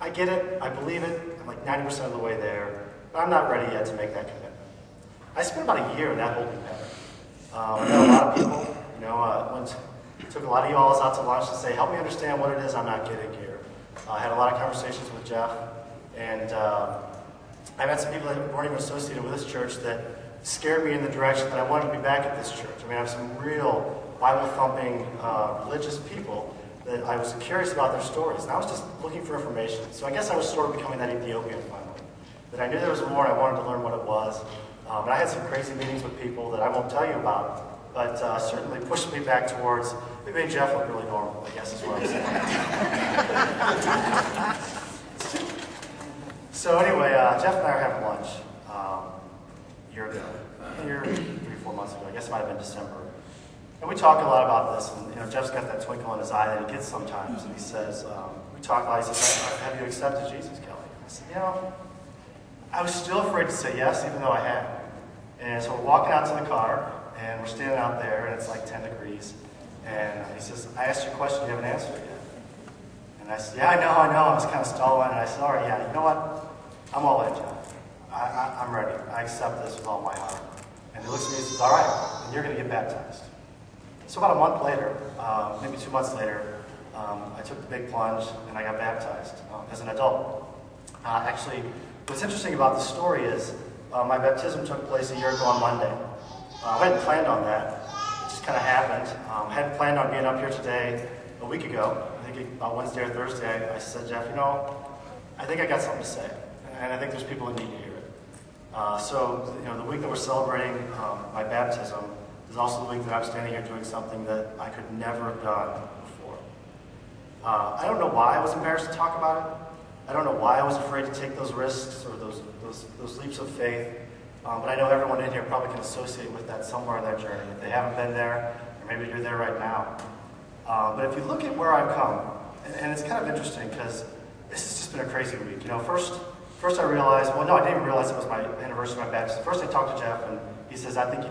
I get it, I believe it, I'm like 90% of the way there, but I'm not ready yet to make that commitment. I spent about a year in that holding pattern. I met a lot of people, took a lot of you all out to lunch to say, help me understand what it is I'm not getting here. I had a lot of conversations with Jeff, and I met some people that weren't even associated with this church that scared me in the direction that I wanted to be back at this church. I mean, I have some real Bible-thumping religious people that I was curious about their stories, and I was just looking for information. So I guess I was sort of becoming that Ethiopian finally, that I knew there was more and I wanted to learn what it was. And I had some crazy meetings with people that I won't tell you about, but certainly pushed me back towards, it made Jeff look really normal, I guess is what I'm saying. So anyway, Jeff and I are having lunch a year ago, 3-4 months ago, I guess it might have been December. And we talk a lot about this, and Jeff's got that twinkle in his eye that he gets sometimes, and he says, we talk a lot, he says, have you accepted Jesus, Kelly? I said, I was still afraid to say yes, even though I had. And so we're walking out to the car, and we're standing out there, and it's like 10 degrees. And he says, I asked you a question, you haven't answered it yet. And I said, yeah, I know. I was kind of stalling, and I said, all right, yeah, you know what? I'm all in, Jeff. I'm ready. I accept this with all my heart. And he looks at me and says, all right, and you're going to get baptized. So about a month later, maybe 2 months later, I took the big plunge, and I got baptized as an adult. Actually, what's interesting about the story is my baptism took place a year ago on Monday. I hadn't planned on that. It just kind of happened. I hadn't planned on being up here today a week ago. I think about Wednesday or Thursday, I said, Jeff, I think I got something to say. And I think there's people that need to hear it. So the week that we're celebrating my baptism is also the week that I'm standing here doing something that I could never have done before. I don't know why I was embarrassed to talk about it. I don't know why I was afraid to take those risks or those leaps of faith, but I know everyone in here probably can associate with that somewhere in their journey. If they haven't been there, or maybe you're there right now. But if you look at where I've come, and it's kind of interesting because this has just been a crazy week. First I realized, I didn't even realize it was my anniversary of my baptism. First I talked to Jeff, and he says, I think you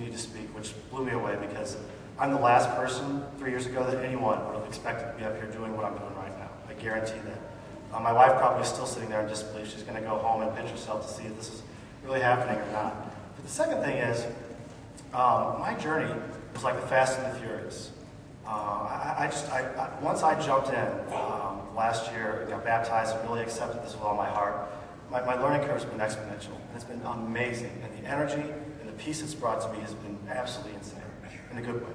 need to speak, which blew me away because I'm the last person 3 years ago that anyone would have expected to be up here doing what I'm doing right now. I guarantee that. My wife probably is still sitting there in disbelief. She's going to go home and pinch herself to see if this is really happening or not. But the second thing is, my journey was like the Fast and the Furious. Once I jumped in last year, got baptized, and really accepted this with all my heart, my learning curve has been exponential. And it's been amazing. And the energy and the peace it's brought to me has been absolutely insane, in a good way.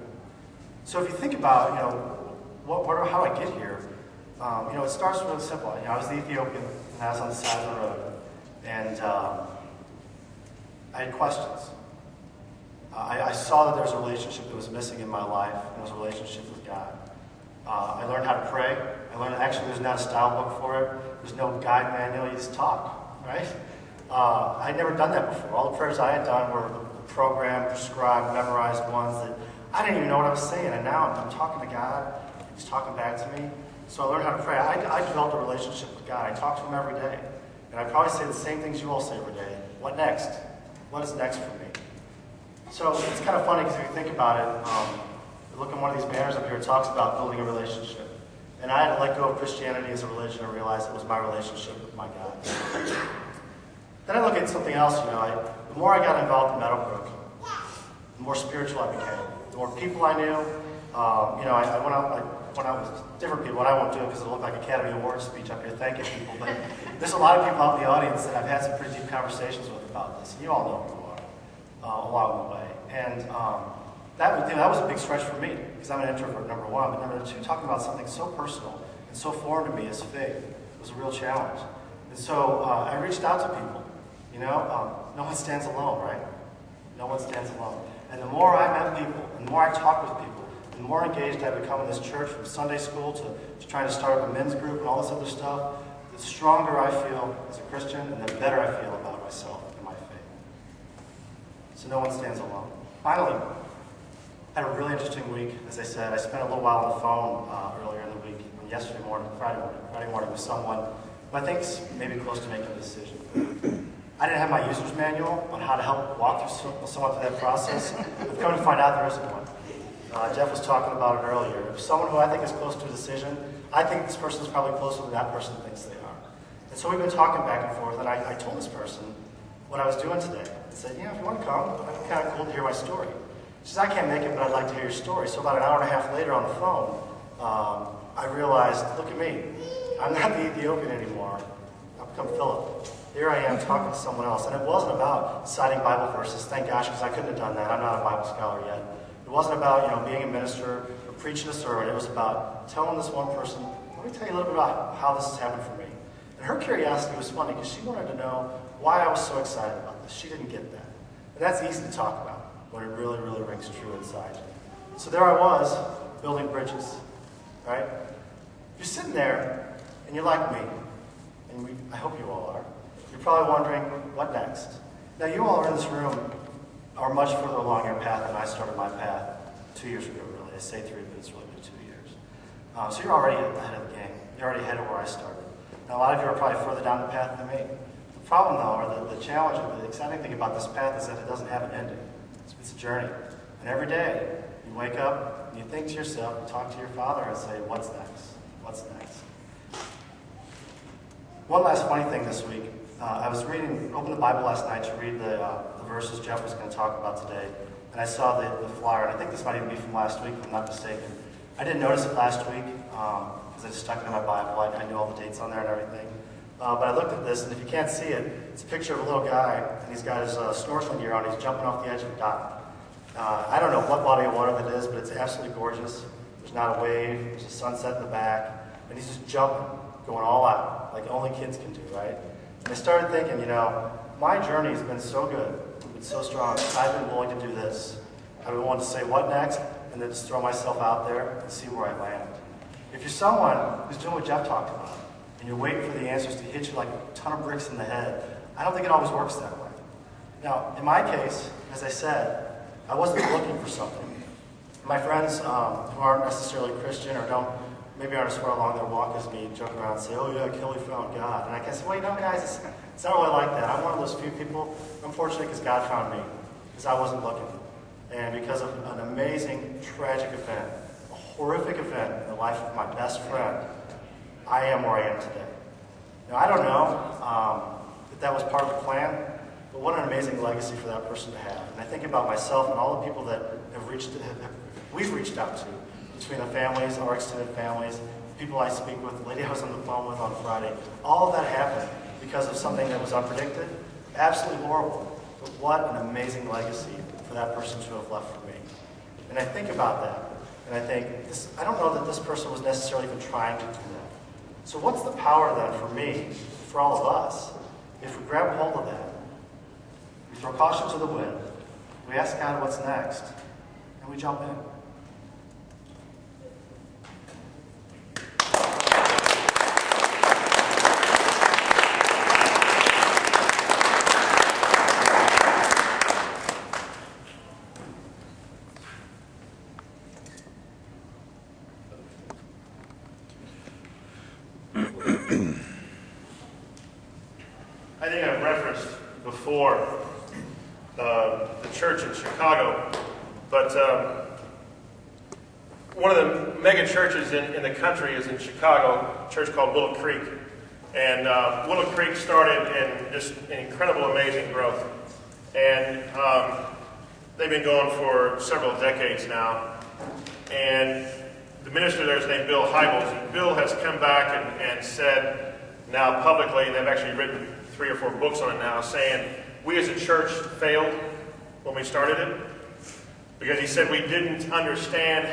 So if you think about, how I get here, it starts really simple. I was the Ethiopian, and I was on the side of the road, and I had questions. I saw that there was a relationship that was missing in my life, and it was a relationship with God. I learned how to pray. I learned actually there's not a style book for it. There's no guide manual. You just talk, right? I'd never done that before. All the prayers I had done were programmed, prescribed, memorized ones that I didn't even know what I was saying, and now I'm talking to God. He's talking back to me. So I learned how to pray. I developed a relationship with God. I talk to him every day. And I probably say the same things you all say every day. What next? What is next for me? So it's kind of funny because if you think about it, look at one of these banners up here, it talks about building a relationship. And I had to let go of Christianity as a religion and realize it was my relationship with my God. Then I look at something else, the more I got involved in Meadowbrook, the more spiritual I became. The more people I knew, I went out with different people, and I won't do it because it'll look like Academy Awards speech up here thanking people, but there's a lot of people out in the audience that I've had some pretty deep conversations with about this, and you all know who you are along the way. And that was a big stretch for me, because I'm an introvert, number one, but number two, talking about something so personal and so foreign to me as faith was a real challenge. And so I reached out to people. No one stands alone, right? No one stands alone. And the more I met people, and the more I talked with people, the more engaged I've become in this church, from Sunday school to trying to start up a men's group and all this other stuff, the stronger I feel as a Christian, and the better I feel about myself and my faith. So no one stands alone. Finally, I had a really interesting week. As I said, I spent a little while on the phone earlier in the week, Friday morning with someone who I think is maybe close to making a decision. I didn't have my user's manual on how to help walk through someone through that process. I've come to find out there isn't one. Jeff was talking about it earlier. If someone who I think is close to a decision, I think this person is probably closer than that person thinks they are. And so we've been talking back and forth, and I told this person what I was doing today. I said, if you want to come, it'd be kind of cool to hear my story. She says, I can't make it, but I'd like to hear your story. So about an hour and a half later on the phone, I realized, look at me. I'm not the Ethiopian anymore. I've become Philip. Here I am talking to someone else. And it wasn't about citing Bible verses, thank gosh, because I couldn't have done that. I'm not a Bible scholar yet. It wasn't about being a minister or preaching a sermon. It was about telling this one person, let me tell you a little bit about how this has happened for me. And her curiosity was funny because she wanted to know why I was so excited about this. She didn't get that. And that's easy to talk about when it really, really rings true inside you. So there I was, building bridges, right? You're sitting there, and you're like me, and I hope you all are. You're probably wondering, what next? Now, you all are in this room are much further along your path than I started my path 2 years ago, really. I say 3, but it's really been 2 years. So you're already ahead of the game. You're already ahead of where I started. Now, a lot of you are probably further down the path than me. The problem, though, or the challenge, or the exciting thing about this path is that it doesn't have an ending. It's a journey. And every day, you wake up, and you think to yourself, you talk to your Father and say, what's next? What's next? One last funny thing this week. I was opened the Bible last night to read the verses Jeff was going to talk about today, and I saw the flyer, and I think this might even be from last week, if I'm not mistaken. I didn't notice it last week, because I just stuck it in my Bible. I knew all the dates on there and everything. But I looked at this, and if you can't see it, it's a picture of a little guy, and he's got his snorkeling gear on. He's jumping off the edge of a dock. I don't know what body of water that is, but it's absolutely gorgeous. There's not a wave. There's a sunset in the back. And he's just jumping, going all out, like only kids can do, right? And I started thinking, my journey has been so good. It's been so strong. I've been willing to do this. I've been willing to say, what next? And then just throw myself out there and see where I land. If you're someone who's doing what Jeff talked about, and you're waiting for the answers to hit you like a ton of bricks in the head, I don't think it always works that way. Now, in my case, as I said, I wasn't looking for something. My friends who aren't necessarily Christian or maybe aren't as far along their walk as me, joke around and say, oh yeah, Kelly found God. And I can say, well, guys, it's not really like that. I'm one of those few people, unfortunately, because God found me, because I wasn't looking. And because of an amazing, tragic event, a horrific event in the life of my best friend, I am where I am today. Now, I don't know if that was part of the plan, but what an amazing legacy for that person to have. And I think about myself and all the people that we've reached out to, between the families, our extended families, people I speak with, the lady I was on the phone with on Friday. All of that happened because of something that was unpredicted, absolutely horrible. But what an amazing legacy for that person to have left for me. And I think about that, and I think, I don't know that this person was necessarily even trying to do that. So what's the power then for me, for all of us, if we grab hold of that, we throw caution to the wind, we ask God what's next, and we jump in. I think I've referenced before the church in Chicago, but one of the mega churches in the country is in Chicago, a church called Willow Creek. And Willow Creek started in just an incredible, amazing growth. And they've been going for several decades now. And the minister there is named Bill Hybels. And Bill has come back and said now publicly, and they've actually written 3 or 4 books on it now, saying we as a church failed when we started it because he said we didn't understand